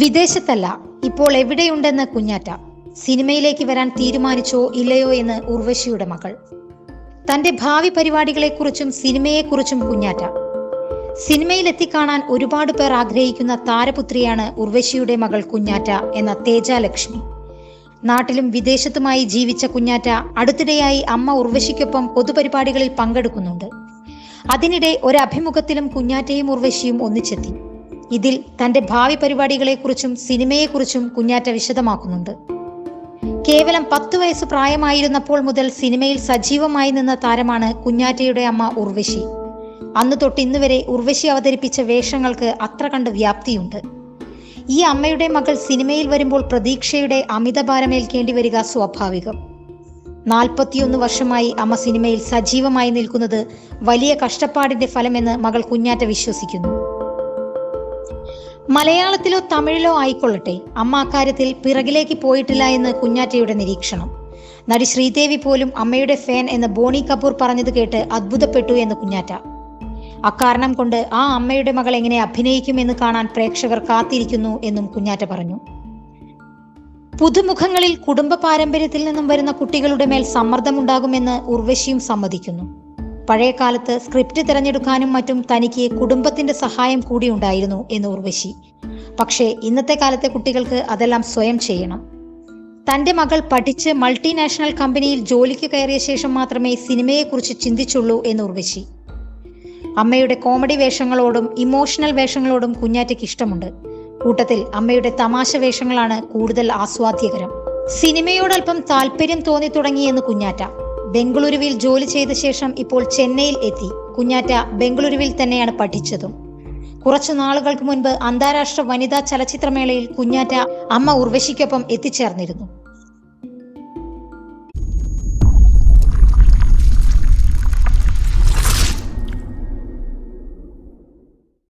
വിദേശത്തല്ല, ഇപ്പോൾ എവിടെയുണ്ടെന്ന് കുഞ്ഞാറ്റ. സിനിമയിലേക്ക് വരാൻ തീരുമാനിച്ചോ ഇല്ലയോ എന്ന് ഉർവശിയുടെ മകൾ. തന്റെ ഭാവി പരിപാടികളെക്കുറിച്ചും സിനിമയെക്കുറിച്ചും കുഞ്ഞാറ്റ. സിനിമയിൽ എത്തിക്കാണാൻ ഒരുപാട് പേർ ആഗ്രഹിക്കുന്ന താരപുത്രിയാണ് ഉർവശിയുടെ മകൾ കുഞ്ഞാറ്റ എന്ന തേജ ലക്ഷ്മി. നാട്ടിലും വിദേശത്തുമായി ജീവിച്ച കുഞ്ഞാറ്റ അടുത്തിടെയായി അമ്മ ഉർവശിക്കൊപ്പം പൊതുപരിപാടികളിൽ പങ്കെടുക്കുന്നുണ്ട്. അതിനിടെ ഒരഭിമുഖത്തിലും കുഞ്ഞാറ്റയും ഉർവശിയും ഒന്നിച്ചെത്തി. ഇതിൽ തന്റെ ഭാവി പരിപാടികളെക്കുറിച്ചും സിനിമയെക്കുറിച്ചും കുഞ്ഞാറ്റ വിശദമാക്കുന്നുണ്ട്. കേവലം 10 വയസ്സ് പ്രായമായിരുന്നപ്പോൾ മുതൽ സിനിമയിൽ സജീവമായി നിന്ന താരമാണ് കുഞ്ഞാറ്റയുടെ അമ്മ ഉർവശി. അന്ന് തൊട്ട് ഇന്ന് വരെ ഉർവശി അവതരിപ്പിച്ച വേഷങ്ങൾക്ക് അത്ര കണ്ട് വ്യാപ്തിയുണ്ട്. ഈ അമ്മയുടെ മകൾ സിനിമയിൽ വരുമ്പോൾ പ്രതീക്ഷയുടെ അമിതഭാരമേൽക്കേണ്ടി വരിക സ്വാഭാവികം. 41 വർഷമായി അമ്മ സിനിമയിൽ സജീവമായി നിൽക്കുന്നത് വലിയ കഷ്ടപ്പാടിന്റെ ഫലമെന്ന് മകൾ കുഞ്ഞാറ്റ വിശ്വസിക്കുന്നു. മലയാളത്തിലോ തമിഴിലോ ആയിക്കൊള്ളട്ടെ, അമ്മ അക്കാര്യത്തിൽ പിറകിലേക്ക് പോയിട്ടില്ല എന്ന് കുഞ്ഞാറ്റയുടെ നിരീക്ഷണം. നടി ശ്രീദേവി പോലും അമ്മയുടെ ഫാൻ എന്ന് ബോണി കപൂർ പറഞ്ഞത് കേട്ട് അത്ഭുതപ്പെട്ടു എന്ന് കുഞ്ഞാറ്റ. അക്കാരണം കൊണ്ട് ആ അമ്മയുടെ മകൾ എങ്ങനെ അഭിനയിക്കുമെന്ന് കാണാൻ പ്രേക്ഷകർ കാത്തിരിക്കുന്നു എന്നും കുഞ്ഞാറ്റ പറഞ്ഞു. പുതുമുഖങ്ങളിൽ കുടുംബ പാരമ്പര്യത്തിൽ നിന്നും വരുന്ന കുട്ടികളുടെ മേൽ സമ്മർദ്ദമുണ്ടാകുമെന്ന് ഉർവശിയും സമ്മതിക്കുന്നു. പഴയ കാലത്ത് സ്ക്രിപ്റ്റ് തിരഞ്ഞെടുക്കാനും മറ്റും തനിക്ക് കുടുംബത്തിന്റെ സഹായം കൂടി ഉണ്ടായിരുന്നു എന്ന് ഉർവശി. പക്ഷേ ഇന്നത്തെ കാലത്തെ കുട്ടികൾക്ക് അതെല്ലാം സ്വയം ചെയ്യണം. തന്റെ മകൾ പഠിച്ച് മൾട്ടിനാഷണൽ കമ്പനിയിൽ ജോലിക്ക് കയറിയ ശേഷം മാത്രമേ സിനിമയെക്കുറിച്ച് ചിന്തിച്ചുള്ളൂ എന്ന് ഉർവശി. അമ്മയുടെ കോമഡി വേഷങ്ങളോടും ഇമോഷണൽ വേഷങ്ങളോടും കുഞ്ഞാറ്റയ്ക്ക് ഇഷ്ടമുണ്ട്. കൂട്ടത്തിൽ അമ്മയുടെ തമാശ വേഷങ്ങളാണ് കൂടുതൽ ആസ്വാദ്യകരം. സിനിമയോടൽപ്പം താല്പര്യം തോന്നി തുടങ്ങിയെന്ന് കുഞ്ഞാറ്റ. ബംഗളൂരുവിൽ ജോലി ചെയ്ത ശേഷം ഇപ്പോൾ ചെന്നൈയിൽ എത്തി. കുഞ്ഞാറ്റ ബംഗളൂരുവിൽ തന്നെയാണ് പഠിച്ചതും. കുറച്ചു നാളുകൾക്ക് മുൻപ് അന്താരാഷ്ട്ര വനിതാ ചലച്ചിത്രമേളയിൽ കുഞ്ഞാറ്റ അമ്മ ഉർവശിക്കൊപ്പം എത്തിച്ചേർന്നിരുന്നു.